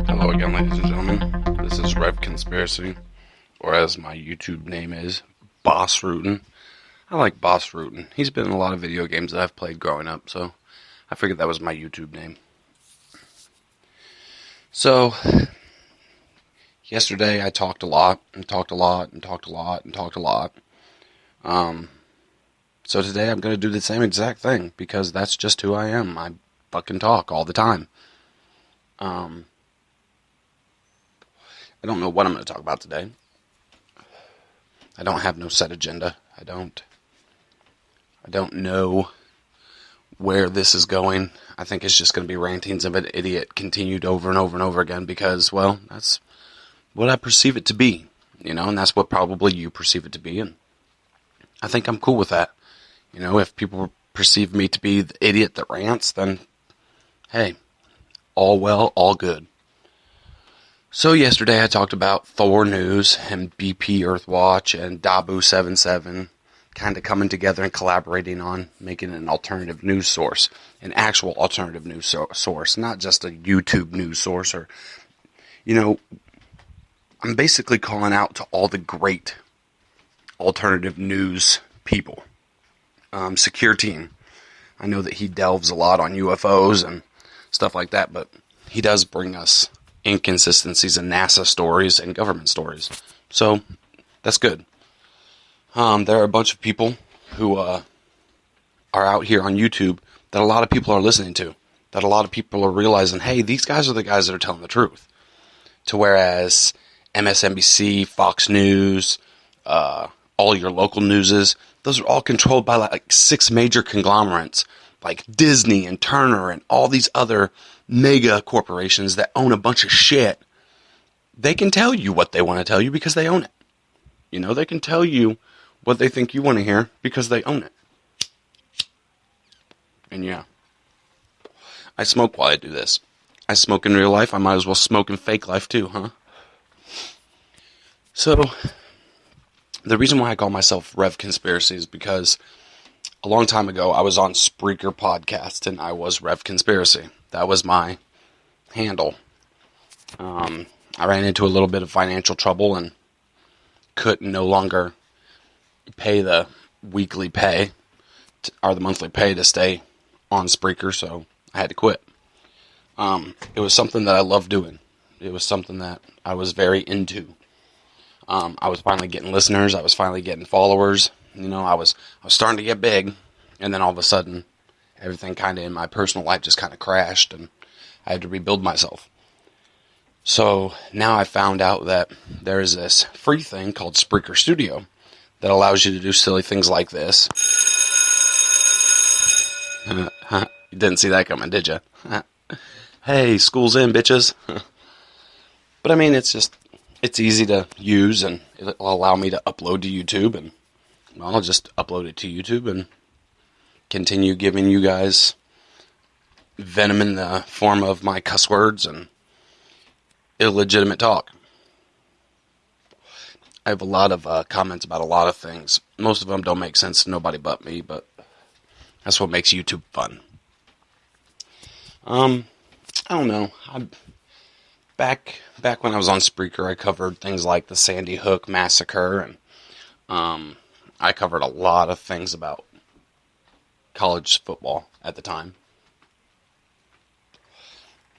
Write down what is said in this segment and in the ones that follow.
Hello again, ladies and gentlemen. This is Rev Conspiracy, or as my YouTube name is, Boss Rootin'. I like Boss Rootin'. He's been in a lot of video games that I've played growing up, so I figured that was my YouTube name. So, yesterday I talked a lot, and talked a lot, and talked a lot, and talked a lot. So today I'm going to do the same exact thing, because that's just who I am. I fucking talk all the time. I don't know what I'm going to talk about today. I don't have no set agenda. I don't know where this is going. I think it's just going to be rantings of an idiot continued over and over and over again because, well, that's what I perceive it to be, and that's what probably you perceive it to be, and I think I'm cool with that. If people perceive me to be the idiot that rants, then, hey, all well, all good. So yesterday I talked about Thor News and BP Earthwatch and Dabu77 kind of coming together and collaborating on making an alternative news source, an actual alternative news source, not just a YouTube news source. Or, I'm basically calling out to all the great alternative news people. Secure Team. I know that he delves a lot on UFOs and stuff like that, but he does bring us inconsistencies in NASA stories and government stories. So, that's good. There are a bunch of people who are out here on YouTube that a lot of people are listening to. That a lot of people are realizing, hey, these guys are the guys that are telling the truth. To whereas MSNBC, Fox News, all your local newses, those are all controlled by like 6 major conglomerates like Disney and Turner and all these other mega corporations that own a bunch of shit. They can tell you what they want to tell you because they own it. They can tell you what they think you want to hear because they own it. And yeah, I smoke while I do this. I smoke in real life, I might as well smoke in fake life too, huh? So, the reason why I call myself Rev Conspiracy is because a long time ago I was on Spreaker podcast and I was Rev Conspiracy. That was my handle. I ran into a little bit of financial trouble and could no longer pay the weekly pay or the monthly pay to stay on Spreaker, so I had to quit. It was something that I loved doing. It was something that I was very into. I was finally getting listeners. I was finally getting followers. I was starting to get big, and then all of a sudden, everything kind of in my personal life just kind of crashed, and I had to rebuild myself. So now I found out that there is this free thing called Spreaker Studio that allows you to do silly things like this. You didn't see that coming, did you? Hey, school's in, bitches. But I mean, it's easy to use, and it'll allow me to upload to YouTube, and well, I'll just upload it to YouTube and continue giving you guys venom in the form of my cuss words and illegitimate talk. I have a lot of comments about a lot of things. Most of them don't make sense to nobody but me, but that's what makes YouTube fun. I don't know. Back when I was on Spreaker, I covered things like the Sandy Hook massacre, and I covered a lot of things about college football at the time.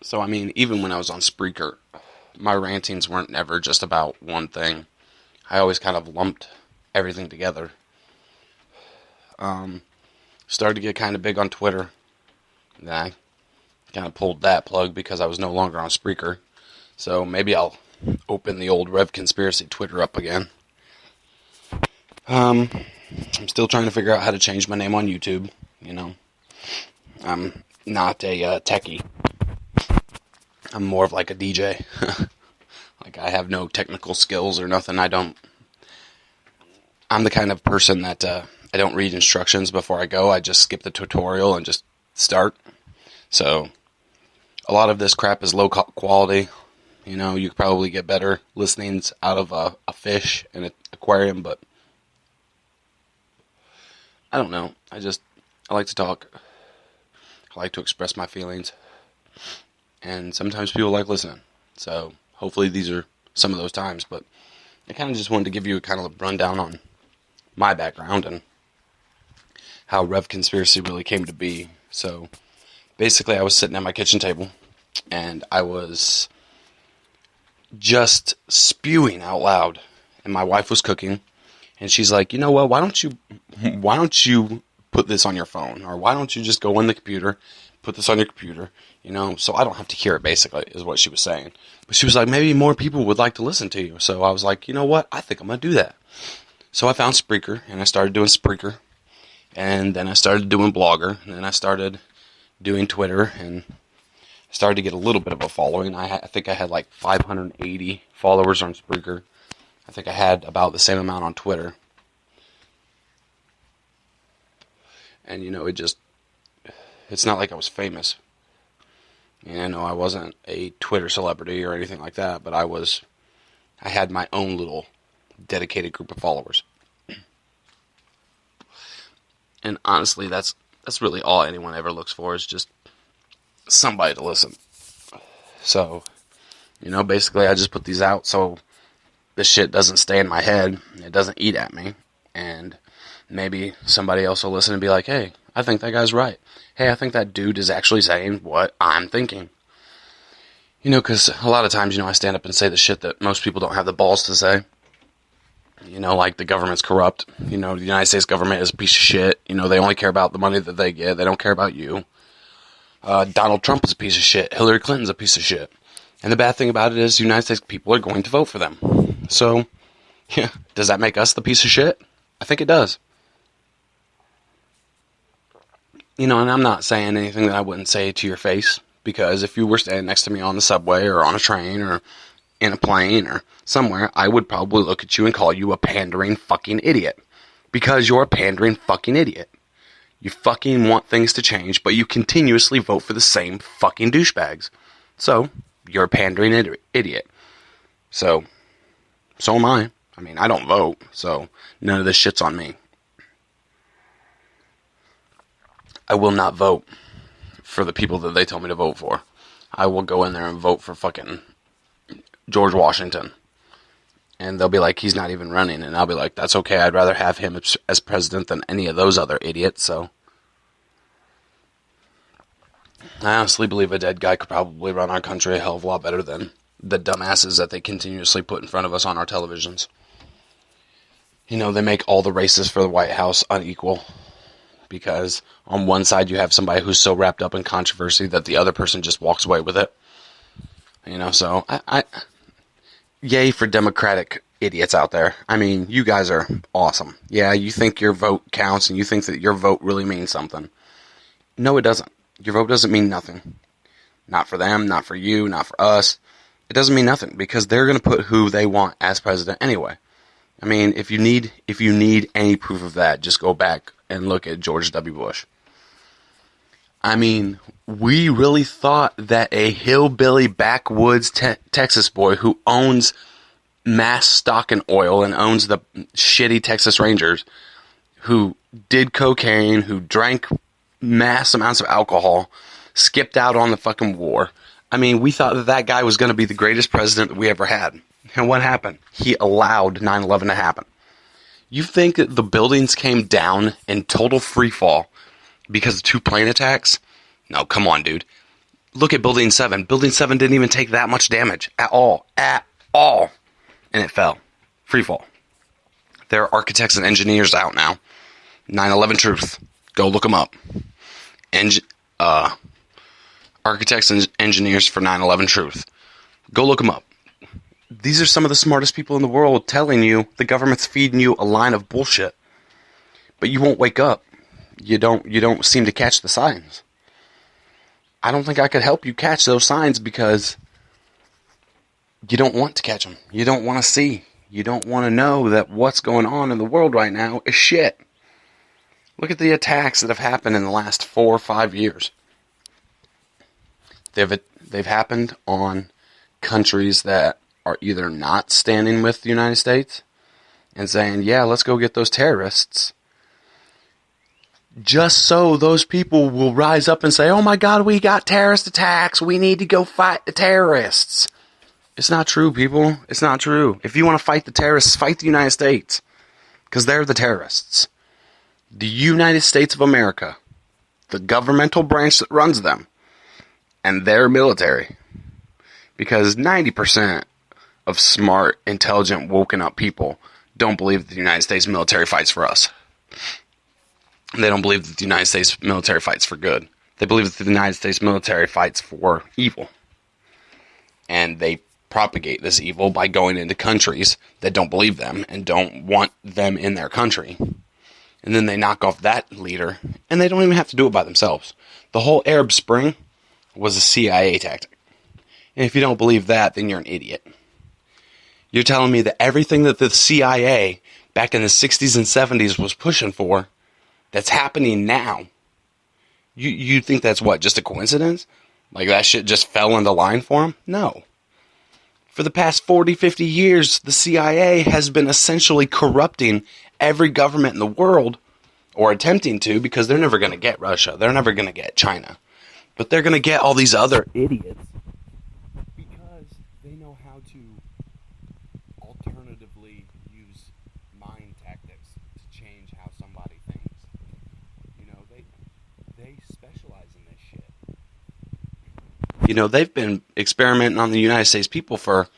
So, I mean, even when I was on Spreaker, my rantings weren't never just about one thing. I always kind of lumped everything together. Started to get kind of big on Twitter. Then I kind of pulled that plug because I was no longer on Spreaker. So maybe I'll open the old Rev Conspiracy Twitter up again. I'm still trying to figure out how to change my name on YouTube. I'm not a techie. I'm more of like a DJ. Like, I have no technical skills or nothing. I'm the kind of person that I don't read instructions before I go. I just skip the tutorial and just start. So, a lot of this crap is low quality. You could probably get better listenings out of a fish in an aquarium, but I don't know. I like to talk. I like to express my feelings. And sometimes people like listening. So hopefully these are some of those times. But I kind of just wanted to give you a kind of a rundown on my background and how Rev Conspiracy really came to be. So basically I was sitting at my kitchen table and I was just spewing out loud. And my wife was cooking. And she's like, you know what, why don't you put this on your phone? Or why don't you just go on the computer, put this on your computer, so I don't have to hear it, basically, is what she was saying. But she was like, maybe more people would like to listen to you. So I was like, you know what, I think I'm going to do that. So I found Spreaker, and I started doing Spreaker. And then I started doing Blogger, and then I started doing Twitter, and I started to get a little bit of a following. I think I had like 580 followers on Spreaker. I think I had about the same amount on Twitter. And, it's not like I was famous. I wasn't a Twitter celebrity or anything like that, but I had my own little dedicated group of followers. And honestly, that's really all anyone ever looks for, is just somebody to listen. So, basically I just put these out so this shit doesn't stay in my head. It doesn't eat at me. And maybe somebody else will listen and be like, hey, I think that guy's right. Hey, I think that dude is actually saying what I'm thinking. Because a lot of times, I stand up and say the shit that most people don't have the balls to say. Like the government's corrupt. The United States government is a piece of shit. They only care about the money that they get. They don't care about you. Donald Trump is a piece of shit. Hillary Clinton's a piece of shit. And the bad thing about it is the United States people are going to vote for them. So, yeah, does that make us the piece of shit? I think it does. And I'm not saying anything that I wouldn't say to your face, because if you were standing next to me on the subway or on a train or in a plane or somewhere, I would probably look at you and call you a pandering fucking idiot. Because you're a pandering fucking idiot. You fucking want things to change, but you continuously vote for the same fucking douchebags. So, you're a pandering idiot. So am I. I mean, I don't vote, so none of this shit's on me. I will not vote for the people that they tell me to vote for. I will go in there and vote for fucking George Washington. And they'll be like, he's not even running. And I'll be like, that's okay. I'd rather have him as president than any of those other idiots. So I honestly believe a dead guy could probably run our country a hell of a lot better than the dumbasses that they continuously put in front of us on our televisions. They make all the races for the White House unequal. Because on one side you have somebody who's so wrapped up in controversy that the other person just walks away with it. So I yay for Democratic idiots out there. I mean, you guys are awesome. Yeah, you think your vote counts and you think that your vote really means something. No, it doesn't. Your vote doesn't mean nothing. Not for them, not for you, not for us. It doesn't mean nothing because they're going to put who they want as president anyway. I mean, if you need any proof of that, just go back and look at George W. Bush. I mean, we really thought that a hillbilly backwoods Texas boy who owns mass stock in oil and owns the shitty Texas Rangers, who did cocaine, who drank mass amounts of alcohol, skipped out on the fucking war. I mean, we thought that guy was going to be the greatest president that we ever had. And what happened? He allowed 9/11 to happen. You think that the buildings came down in total free fall because of 2 plane attacks? No, come on, dude. Look at Building 7. Building 7 didn't even take that much damage at all. At all. And it fell. Free fall. There are architects and engineers out now. 9/11 Truth. Go look them up. Architects and engineers for 9/11 Truth. Go look them up. These are some of the smartest people in the world telling you the government's feeding you a line of bullshit. But you won't wake up. You don't seem to catch the signs. I don't think I could help you catch those signs because you don't want to catch them. You don't want to see. You don't want to know that what's going on in the world right now is shit. Look at the attacks that have happened in the last 4 or 5 years. They've happened on countries that are either not standing with the United States and saying, yeah, let's go get those terrorists. just so those people will rise up and say, oh my God, we got terrorist attacks. We need to go fight the terrorists. It's not true, people. It's not true. If you want to fight the terrorists, fight the United States. Because they're the terrorists. The United States of America, the governmental branch that runs them, and their military. Because 90% of smart, intelligent, woken up people don't believe that the United States military fights for us. They don't believe that the United States military fights for good. They believe that the United States military fights for evil. And they propagate this evil by going into countries that don't believe them and don't want them in their country. And then they knock off that leader, and they don't even have to do it by themselves. The whole Arab Spring was a CIA tactic. And if you don't believe that, then you're an idiot. You're telling me that everything that the CIA back in the 60s and 70s was pushing for, that's happening now, you think that's what, just a coincidence? Like that shit just fell into line for them? No. For the past 40, 50 years, the CIA has been essentially corrupting every government in the world, or attempting to, because they're never going to get Russia. They're never going to get China. But they're going to get all these other idiots because they know how to alternatively use mind tactics to change how somebody thinks. You know, they specialize in this shit. You know, they've been experimenting on the United States people for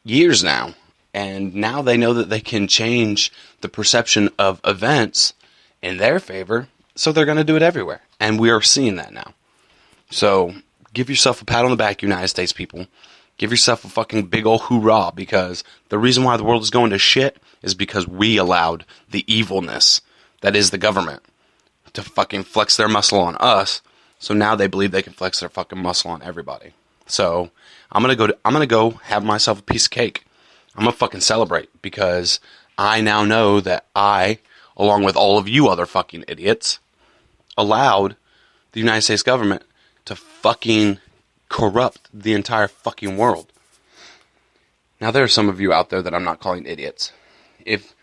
years now. And now they know that they can change the perception of events in their favor, so they're going to do it everywhere. And we are seeing that now. So give yourself a pat on the back, United States people. Give yourself a fucking big ol' hoorah, because the reason why the world is going to shit is because we allowed the evilness that is the government to fucking flex their muscle on us. So now they believe they can flex their fucking muscle on everybody. So I'm gonna go have myself a piece of cake. I'm gonna fucking celebrate, because I now know that I, along with all of you other fucking idiots, allowed the United States government to fucking corrupt the entire fucking world. Now there are some of you out there that I'm not calling idiots. If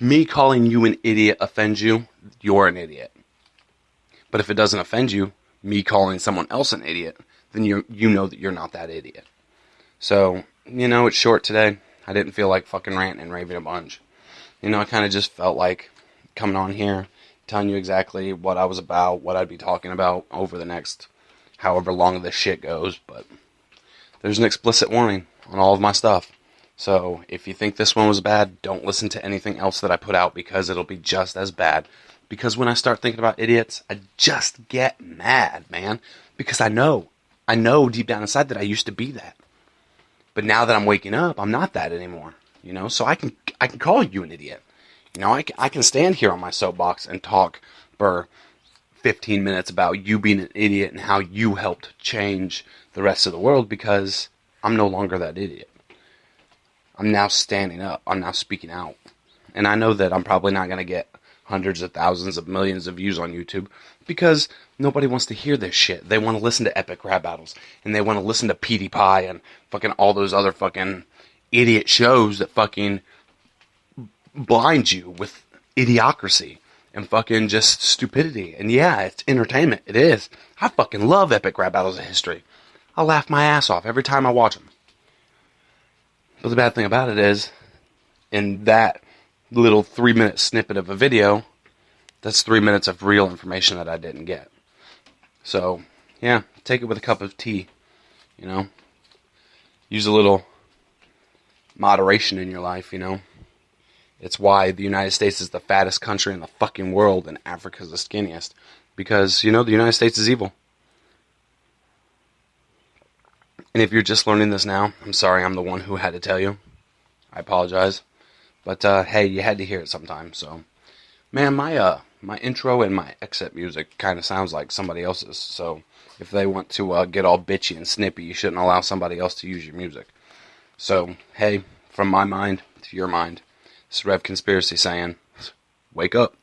me calling you an idiot offends you, you're an idiot. But if it doesn't offend you, me calling someone else an idiot, then you know that you're not that idiot. So, you know, it's short today. I didn't feel like fucking ranting and raving a bunch. You know, I kind of just felt like coming on here, telling you exactly what I was about, what I'd be talking about over the next however long this shit goes. But there's an explicit warning on all of my stuff. So if you think this one was bad, don't listen to anything else that I put out, because it'll be just as bad. Because when I start thinking about idiots, I just get mad, man. Because I know deep down inside that I used to be that. But now that I'm waking up, I'm not that anymore. You know, so I can call you an idiot. You know, I can stand here on my soapbox and talk for 15 minutes about you being an idiot and how you helped change the rest of the world, because I'm no longer that idiot. I'm now standing up. I'm now speaking out. And I know that I'm probably not going to get hundreds of thousands of millions of views on YouTube, because nobody wants to hear this shit. They want to listen to epic rap battles, and they want to listen to PewDiePie and fucking all those other fucking idiot shows that fucking blind you with idiocracy and fucking just stupidity. And yeah, it's entertainment. It is. I fucking love epic rap battles of history. I laugh my ass off every time I watch them. But the bad thing about it is, in that little 3-minute snippet of a video, that's 3 minutes of real information that I didn't get. So, yeah, take it with a cup of tea, you know. Use a little moderation in your life, you know. It's why the United States is the fattest country in the fucking world and Africa's the skinniest. Because, you know, the United States is evil. And if you're just learning this now, I'm sorry, I'm the one who had to tell you. I apologize. But, hey, you had to hear it sometime, so. Man, my intro and my exit music kind of sounds like somebody else's, so if they want to get all bitchy and snippy, you shouldn't allow somebody else to use your music. So, hey, from my mind to your mind, this is Rev Conspiracy saying, wake up.